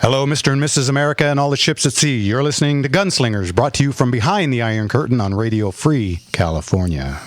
Hello, Mr. and Mrs. America and all the ships at sea. You're listening to Gunslingers, brought to you from behind the Iron Curtain on Radio Free California.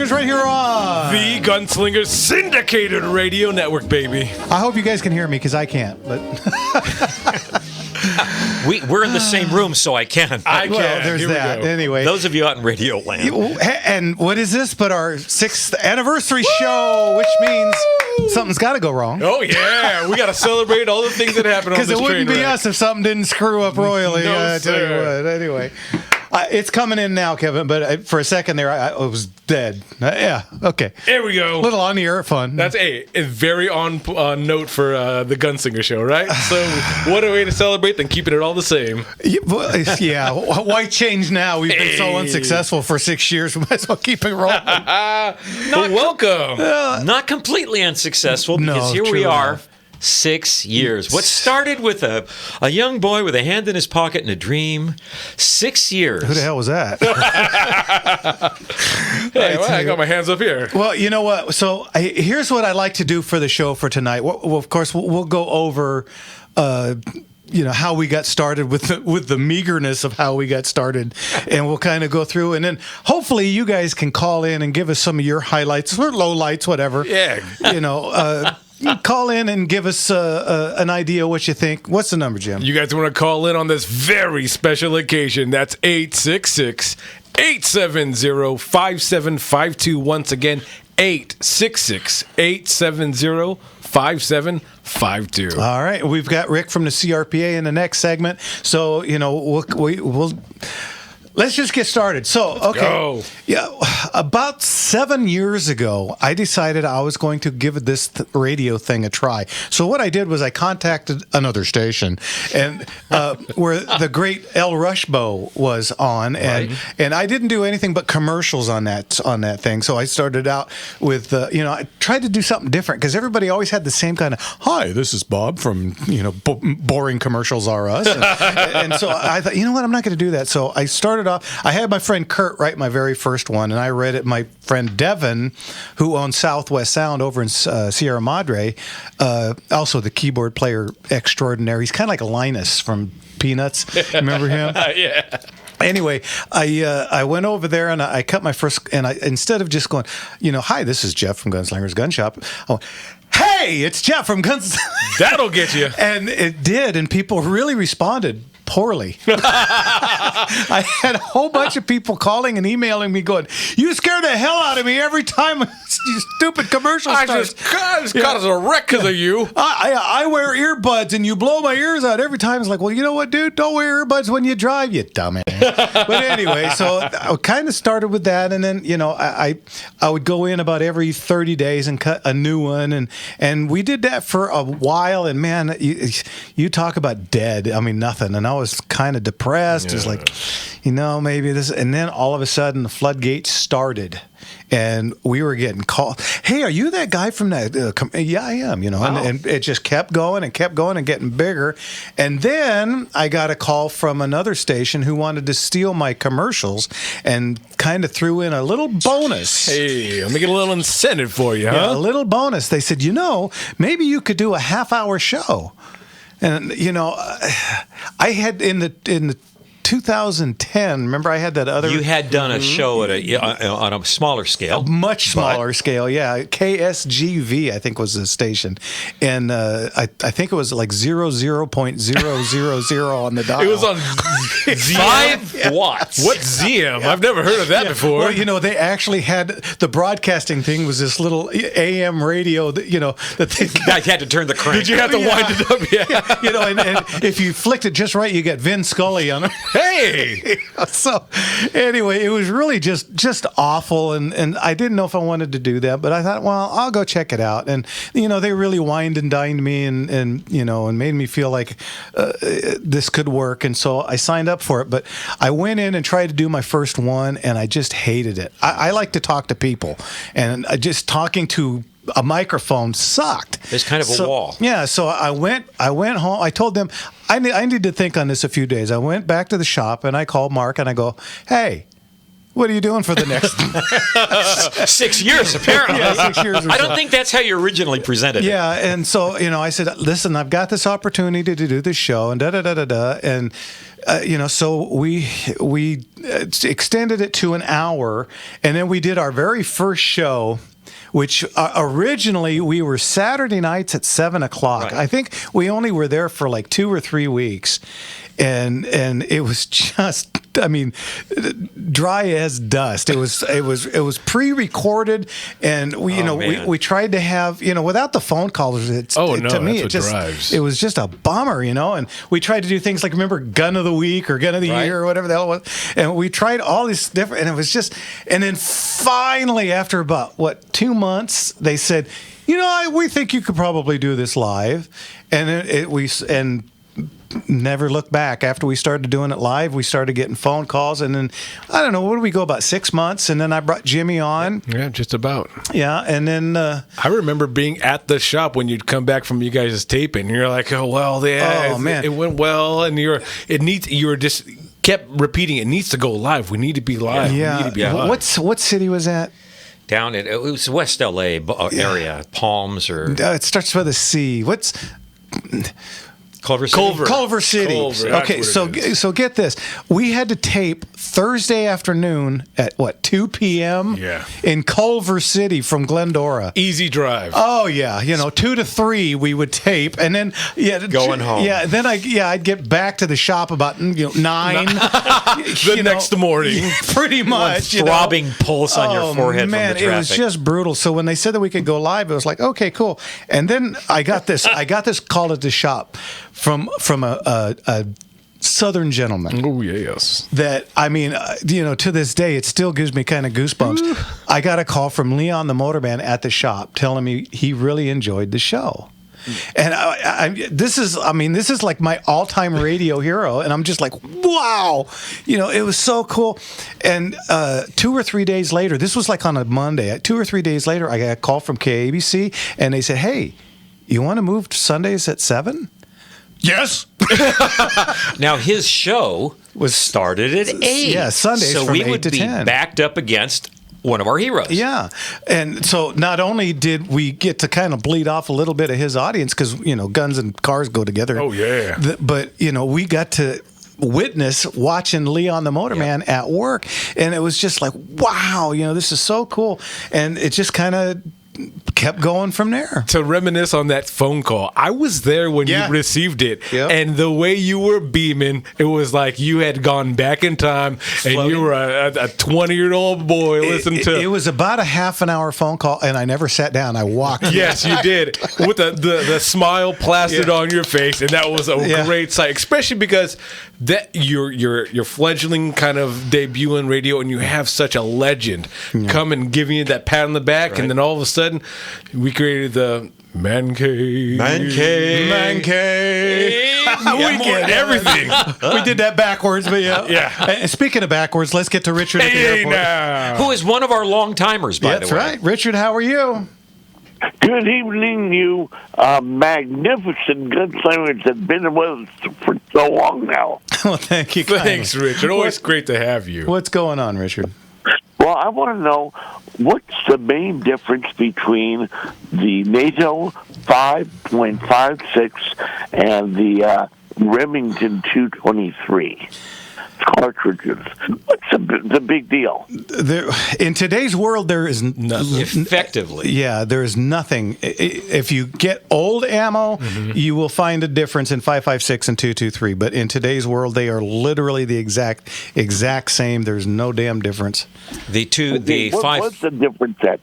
Right here on the Gunslinger Syndicated Radio Network, baby. I hope you guys can hear me because I can't. But we're in the same room, so I can. I can. Well, there's here that. Anyway, those of you out in Radio Land. And what is this but our 6th anniversary show, which means something's got to go wrong. Oh yeah, we got to celebrate all the things that happened on this train. Because it wouldn't be us if something didn't screw up royally. No, I tell you what. Anyway. It's coming in now, Kevin, but for a second there, I was dead. Yeah, okay. There we go. A little on the air fun. That's a very on note for the Gunslinger show, right? So what a way to celebrate than keeping it all the same. Yeah, why change now? We've been so unsuccessful for 6 years. We might as well keep it rolling. Welcome. Not completely unsuccessful, because here we are. Enough. 6 years. What started with a young boy with a hand in his pocket and a dream. 6 years. Who the hell was that? Hey, well, I got my hands up here. Well, you know what? So here's what I like to do for the show for tonight. Well, of course, we'll go over how we got started with the meagerness of how we got started, and we'll kind of go through, and then hopefully you guys can call in and give us some of your highlights or lowlights, whatever. Yeah. Call in and give us an idea what you think. What's the number, Jim? You guys want to call in on this very special occasion. That's 866-870-5752. Once again, 866-870-5752. All right. We've got Rick from the CRPA in the next segment. So, we'll let's just get started. So, okay. Go. Yeah, about 7 years ago, I decided I was going to give this radio thing a try. So what I did was I contacted another station, and where the great El Rushbo was on, and Right. and I didn't do anything but commercials on that thing. So I started out with I tried to do something different because everybody always had the same kind of, "Hi, this is Bob from boring commercials are us," and so I thought, you know what, I'm not going to do that. So I started off. I had my friend Kurt write my very first one, and I read it. My friend Devin, who owns Southwest Sound over in Sierra Madre, also the keyboard player extraordinaire. He's kind of like a Linus from Peanuts. Remember him? Yeah. Anyway, I went over there and I cut my first, and instead of just going, "Hi, this is Jeff from Gunslinger's Gun Shop," I went, "Hey, it's Jeff from Guns." That'll get you. And it did, and people really responded poorly. I had a whole bunch of people calling and emailing me going, "You scare the hell out of me every time you stupid commercial starts. I just got us a wreck because of you. I wear earbuds and you blow my ears out every time." It's like, well, you know what, dude? Don't wear earbuds when you drive, you dumbass. But anyway, so I kind of started with that, and then I would go in about every 30 days and cut a new one, and we did that for a while. And man, you talk about dead. I mean, nothing. And I was kind of depressed. Yeah. It's like, maybe this. And then all of a sudden, the floodgates started, and we were getting called. "Hey, are you that guy from that?" Yeah, I am. Wow. And it just kept going and getting bigger. And then I got a call from another station who wanted to steal my commercials and kind of threw in a little bonus. Hey, let me get a little incentive for you, huh? Yeah, a little bonus. They said, maybe you could do a half-hour show. And I had in the 2010. Remember, I had that other. You had done a show on a smaller scale, a much smaller scale. Yeah, KSGV I think was the station, and I think it was like 00.000 on the dial. It was on 5 watts. What's ZM? I've never heard of that before. Well, they actually had the broadcasting thing was this little AM radio that that they I had to turn the crank. Did you have to wind it up? Yeah. And if you flicked it just right, you get Vin Scully on it. Hey! So anyway, it was really just awful, and I didn't know if I wanted to do that, but I thought, well, I'll go check it out. And they really wined and dined me, and made me feel like this could work, and so I signed up for it. But I went in and tried to do my first one, and I just hated it. I like to talk to people, and just talking to a microphone sucked. There's kind of a wall. Yeah, so I went home. I told them I need to think on this a few days. I went back to the shop and I called Mark and I go, hey, what are you doing for the next 6 years, apparently? Yeah, 6 years or I don't so. think that's how you originally presented it. Yeah, and so, I said, listen, I've got this opportunity to do this show, and da-da-da-da-da, and, so we extended it to an hour, and then we did our very first show, which originally we were Saturday nights at 7 o'clock. Right. I think we only were there for like 2 or 3 weeks, and it was just, dry as dust. It was pre-recorded, and we tried to have, without the phone callers. To me it just drives. It was just a bummer, and we tried to do things like, remember, Gun of the Week or Gun of the Year or whatever the hell it was, and we tried all these different, and it was just, and then finally after about 2 months they said, we think you could probably do this live, and we never looked back. After we started doing it live, we started getting phone calls, and then I don't know, what did we go, about 6 months, and then I brought Jimmy on. Yeah, just about. Yeah, and then I remember being at the shop when you'd come back from you guys' taping, and you're like, oh well, yeah, it went well, and you were just kept repeating, it needs to go live. We need to be live. Yeah. We need to be live. What city was that? Down it was West LA area, Palms or It starts with a C. What's Culver City. Culver City. Culver, okay, that's so get this. We had to tape Thursday afternoon at 2 p.m. Yeah. in Culver City from Glendora. Easy drive. Oh yeah, 2 to 3 we would tape, and then Going home. Yeah, then I'd get back to the shop about 9. The next morning. Pretty much. Throbbing pulse on your forehead man, from the traffic. it was just brutal. So when they said that we could go live, it was like, okay, cool. And then I got this call at the shop from a Southern gentleman. Oh yes. That to this day, it still gives me kind of goosebumps. I got a call from Leon the Motorman at the shop telling me he really enjoyed the show. And this is like my all-time radio hero, and I'm just like, wow, it was so cool. And 2 or 3 days later, this was like on a Monday. 2 or 3 days later, I got a call from KABC, and they said, hey, you want to move to Sundays at 7? Yes. Now his show was started at 8. Yeah, Sundays so from we 8 would to be 10. backed up against one of our heroes. Yeah. And so not only did we get to kind of bleed off a little bit of his audience, because, guns and cars go together. Oh, yeah. But, we got to witness watching Leon the Motorman at work. And it was just like, wow, this is so cool. And it just kind of kept going from there. To reminisce on that phone call, I was there when you received it, and the way you were beaming, it was like you had gone back in time, and you were a 20-year-old boy listening to. It was about a half an hour phone call, and I never sat down. I walked. Yes, you did, with the smile plastered on your face, and that was a great sight, especially because that your fledgling kind of debut in radio, and you have such a legend come and giving you that pat on the back, and then all of a sudden we created the Man Cave. Man Cave. We get everything. We did that backwards, but yeah. And speaking of backwards, let's get to Richard at the airport. Now. Who is one of our long timers, by the way. That's right. Richard, how are you? Good evening, you magnificent gunslingers that have been with us for so long now. Well, thank you. Thanks, Richard. Always great to have you. What's going on, Richard? Well, I want to know what's the main difference between the NATO 5.56 and the Remington 223 cartridges. What's the big deal? In today's world, there is nothing. Effectively. Yeah, there is nothing. If you get old ammo, you will find a difference in 5.56 and 2.23. But in today's world, they are literally the exact same. There's no damn difference. What's the difference then?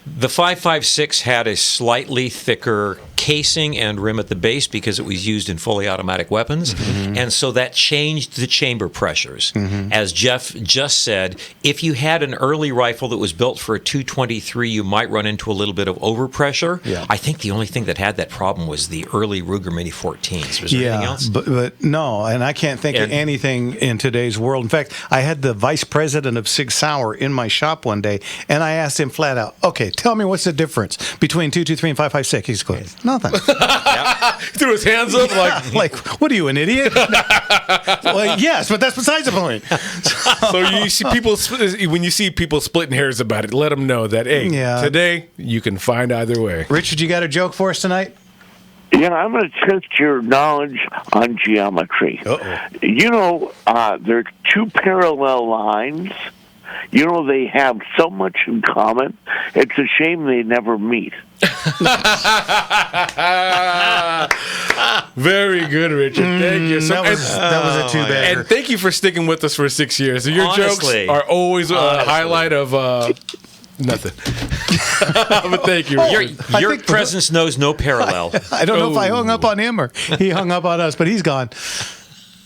The 5.56 had a slightly thicker casing and rim at the base because it was used in fully automatic weapons, and so that changed the chamber pressures. As Jeff just said, if you had an early rifle that was built for a 223, you might run into a little bit of overpressure. I think the only thing that had that problem was the early Ruger Mini 14s. Was there anything else? But no, and I can't think of anything in today's world. In fact, I had the vice president of Sig Sauer in my shop one day, and I asked him flat out, okay, tell me what's the difference between 223 and 556. He's going, nothing. He threw his hands up like, Like, what are you, an idiot? Well, yes, but that's besides the point. so you see people, when you see people splitting hairs about it, let them know that, hey, today you can find either way. Richard, you got a joke for us tonight? Yeah, I'm going to test your knowledge on geometry. You know, there are two parallel lines. You know, they have so much in common. It's a shame they never meet. Very good, Richard. Thank you. That was a two-bagger. And thank you for sticking with us for 6 years. Your Honestly. jokes are always a highlight of nothing. But thank you. Your presence knows no parallel. I don't know if I hung up on him or he hung up on us, but he's gone.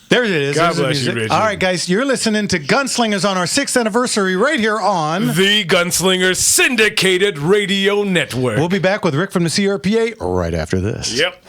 There it is. God There's the bless you, music. Richard. All right, guys, you're listening to Gunslingers on our 6th anniversary right here on the Gunslinger Syndicated Radio Network. We'll be back with Rick from the CRPA right after this. Yep.